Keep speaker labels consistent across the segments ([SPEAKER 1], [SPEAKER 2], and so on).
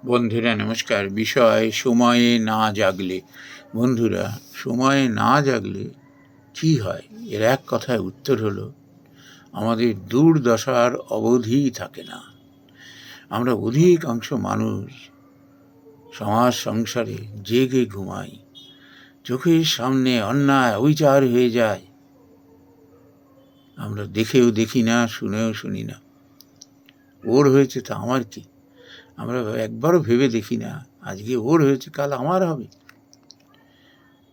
[SPEAKER 1] বন্ধুরা নমস্কার। বিষয় সময়ে না জাগলে। বন্ধুরা, সময়ে না জাগলে কি হয়? এর এক কথায় উত্তর হলো আমাদের দুর্দশার অবধিই থাকে না। আমরা অধিকাংশ মানুষ সমাজ সংসারে জেগে ঘুমাই। চোখের সামনে অন্যায় অবিচার হয়ে যায়, আমরা দেখেও দেখি না, শুনেও শুনি না। ওর হয়েছে তা আমার কি? আমরা একবারও ভেবে দেখি না আজকে ওর হয়েছে কাল আমার হবে।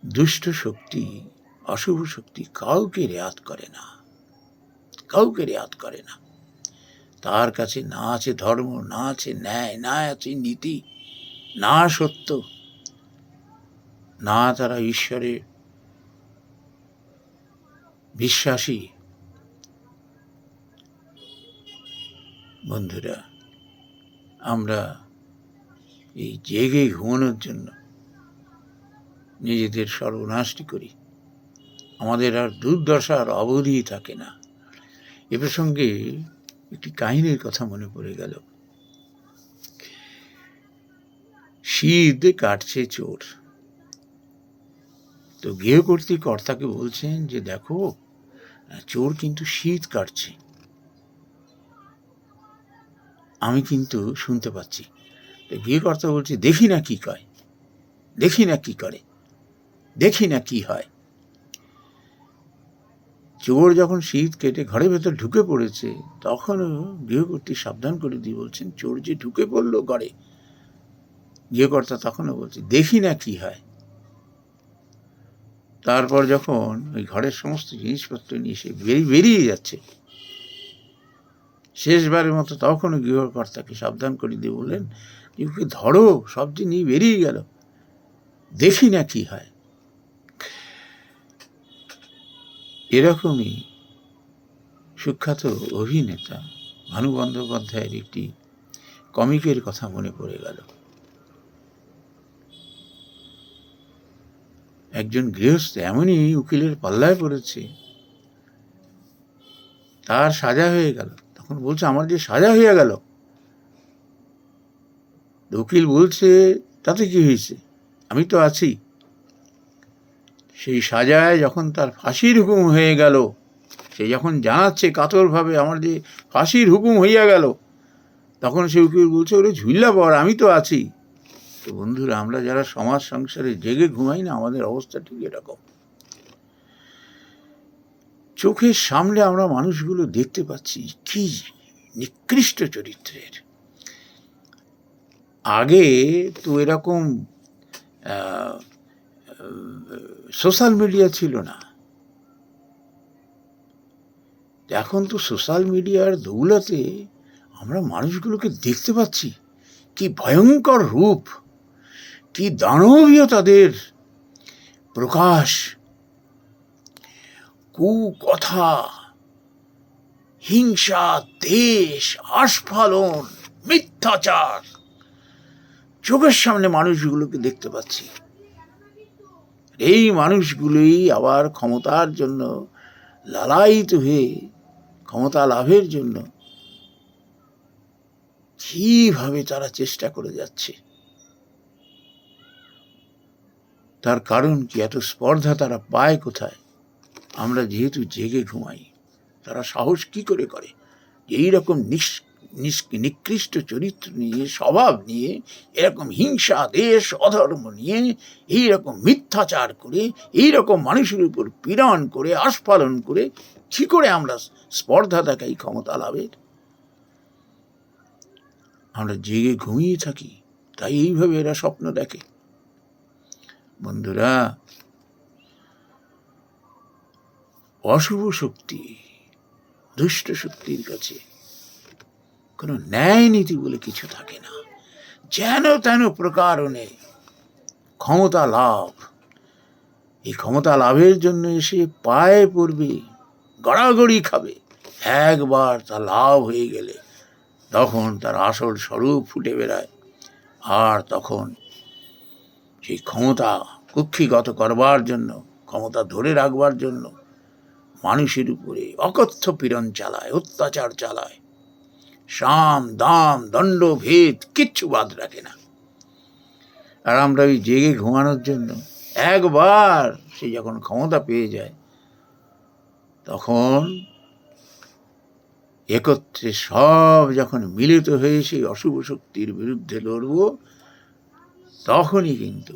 [SPEAKER 1] দুষ্ট শক্তি, অশুভ শক্তি কাউকে রেয়াত করে না, কাউকে রেয়াত করে না। তার কাছে না আছে ধর্ম, না আছে ন্যায়, না আছে নীতি, না সত্য, না তারা ঈশ্বরে বিশ্বাসী। বন্ধুরা, আমরা এই জেগে ঘুমানোর জন্য নিজেদের সর্বনাশটি করি। আমাদের আর দুর্দশার অবধি থাকে না। এ প্রসঙ্গে একটি কাহিনীর কথা মনে পড়ে গেল। শীত কাটছে চোর। তো গৃহকর্ত্রী কর্তাকে বলছেন যে দেখো, চোর কিন্তু শীত কাটছে, আমি কিন্তু শুনতে পাচ্ছি। তো গৃহকর্তা বলছে দেখি না কি কয়, দেখি না কি করে, দেখি না কি হয়। চোর যখন শীত কেটে ঘরের ভেতর ঢুকে পড়েছে, তখনও গৃহকর্ত্রী সাবধান করে দিয়ে বলছেন চোর যে ঢুকে পড়লো ঘরে। গৃহকর্তা তখনও বলছে দেখি না কি হয়। তারপর যখন ওই ঘরের সমস্ত জিনিসপত্র নিয়ে সে বেরিয়ে যাচ্ছে, শেষবারের মতো তখনও গৃহকর্তাকে সাবধান করে দিয়ে বললেন যে ওকে ধরো, সব যে নিয়ে বেরিয়ে গেল, দেখি না কি হয়। এরকমই সুখ্যাত অভিনেতা ভানু বন্দ্যোপাধ্যায়ের একটি কমিকের কথা মনে পড়ে গেল। একজন গৃহস্থ এমনই উকিলের পাল্লায় পড়েছে, তার সাজা হয়ে গেল। তখন বলছে আমার যে সাজা হয়ে গেল। উকিল বলছে তাতে কি হয়েছে, আমি তো আছি। সেই সাজায় যখন তার ফাঁসির হুকুম হয়ে গেল, সে যখন জানাচ্ছে কাতরভাবে আমার যে ফাঁসির হুকুম হইয়া গেল, তখন সে উকিল বলছে ওরে ঝুল্লা পড়, আমি তো আছি। তো বন্ধুরা, আমরা যারা সমাজ সংসারে জেগে ঘুমাই না, আমাদের অবস্থা ঠিক এরকম। চোখের সামনে আমরা মানুষগুলো দেখতে পাচ্ছি কি নিকৃষ্ট চরিত্রের। আগে তো এরকম সোশ্যাল মিডিয়া ছিল না। এখন তো সোশ্যাল মিডিয়ার দৌলতে আমরা মানুষগুলোকে দেখতে পাচ্ছি কি ভয়ঙ্কর রূপ, কি দানবীয় তাদের প্রকাশ, কুকথা, হিংসা, দেশ, আস্ফালন, মিথ্যাচার। চোখের সামনে মানুষগুলোকে দেখতে পাচ্ছি। এই মানুষগুলোই আবার ক্ষমতার জন্য লালায়িত হয়ে ক্ষমতা লাভের জন্য কিভাবে তারা চেষ্টা করে যাচ্ছে। তার কারণ কি? এত স্পর্ধা তারা পায় কোথায়? আমরা যেহেতু জেগে ঘুমাই, তারা সাহস কি করে করে এইরকম নিকৃষ্ট চরিত্র নিয়ে, স্বভাব নিয়ে, এরকম হিংসা, দেশ, অধর্ম নিয়ে, এইরকম মিথ্যাচার করে, এইরকম মানুষের উপর পীড়ন করে, আস্ফালন করে কি করে আমরা স্পর্ধা দেখাই ক্ষমতা লাভের? আমরা জেগে ঘুমিয়ে থাকি, তাই এইভাবে এরা স্বপ্ন দেখে। বন্ধুরা, অশুভ শক্তি, দুষ্ট শক্তির কাছে কোনো ন্যায় নীতি বলে কিছু থাকে না। যেন তেন প্রকারণে ক্ষমতা লাভ, এই ক্ষমতা লাভের জন্য এসে পায়ে পড়বে, গড়াগড়ি খাবে। একবার তা লাভ হয়ে গেলে তখন তার আসল স্বরূপ ফুটে বেড়ায়। আর তখন সেই ক্ষমতা কুক্ষিগত করবার জন্য, ক্ষমতা ধরে রাখবার জন্য মানুষের উপরে অকথ্য পীড়ন চালায়, অত্যাচার চালায়। সাম দাম দণ্ড ভেদ কিচ্ছু বাদ রাখে না। আর আমরা ওই জেগে ঘুমানোর জন্য একবার সে যখন ক্ষমতা পেয়ে যায় তখন একত্রে সব যখন মিলিত হয়ে সেই অশুভ শক্তির বিরুদ্ধে লড়ব, তখনই কিন্তু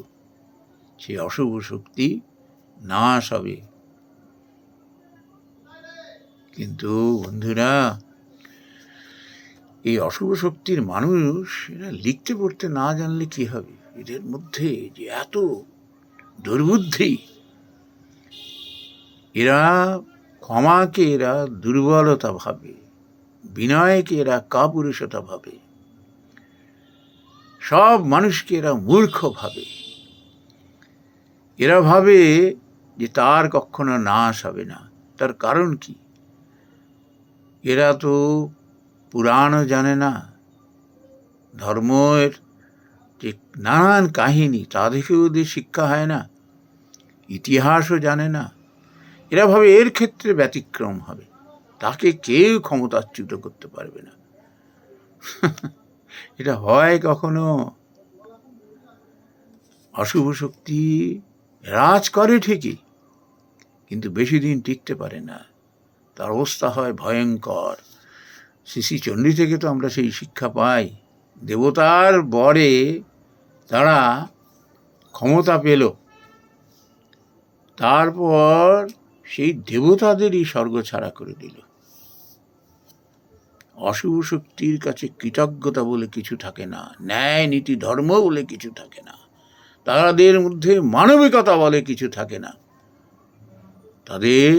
[SPEAKER 1] সেই অশুভ শক্তি নাশ হবে। কিন্তু বন্ধুরা, এই অশুভ শক্তির মানুষ এরা লিখতে পড়তে না জানলে কি হবে? এদের মধ্যে যে এত দুর্বুদ্ধি, এরা ক্ষমাকে এরা দুর্বলতা ভাবে, বিনয়কে এরা কাপুরুষতা ভাবে, সব মানুষকে এরা মূর্খ ভাবে। এরা ভাবে যে তার কখনো নাশ হবে না। তার কারণ কি? এরা তো পুরাণও জানে না, ধর্মের যে নানান কাহিনী তা দেখেও ওদের শিক্ষা হয় না, ইতিহাসও জানে না। এরা ভাবে এর ক্ষেত্রে ব্যতিক্রম হবে, তাকে কেউ ক্ষমতাচ্যুত করতে পারবে না। এটা হয় কখনো? অশুভ শক্তি রাজ করে ঠিকই, কিন্তু বেশি দিন টিকতে পারে না, তার অবস্থা হয় ভয়ঙ্কর। শ্রী চণ্ডী থেকে তো আমরা সেই শিক্ষা পাই। দেবতার বরে তারা ক্ষমতা পেল, তারপর সেই দেবতাদেরই স্বর্গ ছাড়া করে দিল। অশুভ শক্তির কাছে কৃতজ্ঞতা বলে কিছু থাকে না, ন্যায় নীতি ধর্ম বলে কিছু থাকে না, তাদের মধ্যে মানবিকতা বলে কিছু থাকে না। তাদের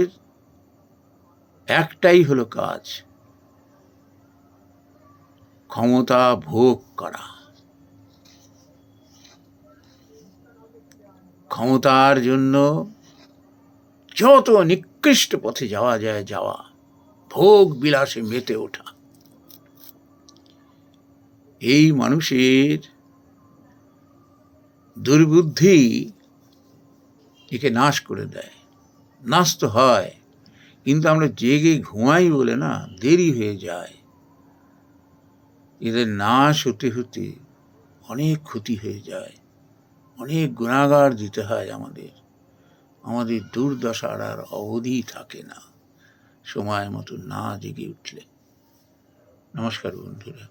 [SPEAKER 1] একটাই হলো কাজ, ক্ষমতা ভোগ করা। ক্ষমতার জন্য যত নিকৃষ্ট পথে যাওয়া যায় যাওয়া, ভোগ বিলাসে মেতে ওঠা। এই মানুষের দুর্বুদ্ধি একে নাশ করে দেয়। নাশ তো হয়, কিন্তু আমরা জেগে ঘুমাই বলে না, দেরি হয়ে যায়। এদের নাশ হতে হতে অনেক ক্ষতি হয়ে যায়, অনেক গুণাগার দিতে হয় আমাদের। আমাদের দুর্দশার আর অবধি থাকে না সময় মতো না জেগে উঠলে। নমস্কার বন্ধুরা।